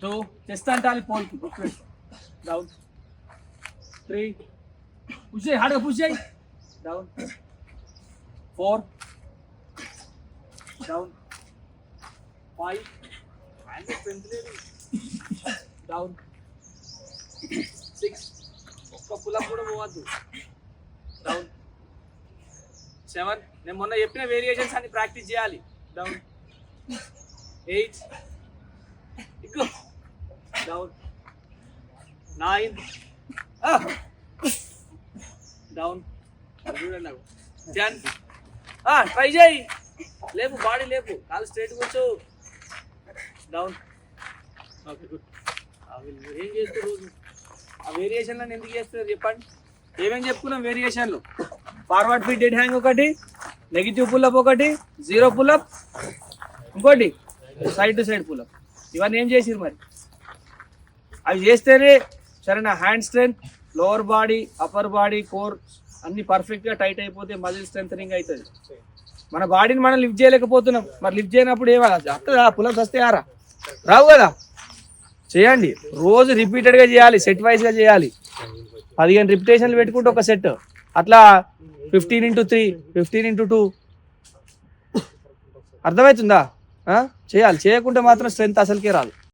2 chest అంటాలి పోల్కి down 3 push చేయి హార్డ్గా push చేయి డౌన్ 4 డౌన్ 5 హ్యాండ్ స్ట్రెంత్ లేదు డౌన్ 6 ఒక్క పుల్అప్ కూడా పోవద్దు డౌన్ 7 నేను మొన్న చెప్పిన వేరియేషన్స్ అన్ని ప్రాక్టీస్ చేయాలి డౌన్ 8 ఇగో డౌన్ 9 డౌన్ చూడండి నాకు 10 ట్రై చేయి లేపు బాడీ లేపు కాలు స్ట్రైట్ కూర్చో డౌన్ ఓకే గుడ్ ఏం చేస్తారు రోజు ఆ వేరియేషన్లను ఎందుకు చేస్తున్నారు చెప్పండి ఏమేమి చెప్పుకున్నాం వేరియేషన్లు ఫార్వర్డ్ ఫీట్ డెడ్ హ్యాంగ్ ఒకటి నెగిటివ్ పుల్అప్ ఒకటి జీరో పుల్అప్ ఇంకోటి సైడ్ టు సైడ్ పుల్అప్ ఇవన్నీ ఏం చేసిరు మరి అవి చేస్తేనే సరేనా hand strength lower body upper body core అన్ని పర్ఫెక్ట్గా టైట్ అయిపోతే మజిల్ స్ట్రెంథనింగ్ అవుతుంది మన బాడీని మనం లిఫ్ట్ చేయలేకపోతున్నాం మరి లిఫ్ట్ చేయనప్పుడు ఏమా పుల్అప్స్ వస్తే ఆరా రావు కదా చేయండి రోజు రిపీటెడ్గా చేయాలి సెట్ వైజ్గా చేయాలి 15 రిపిటేషన్లు పెట్టుకుంటే ఒక సెట్ అట్లా 15x3 15x2 అర్థమవుతుందా చేయాలి చేయకుంటే మాత్రం స్ట్రెంత్ అసలుకే రాదు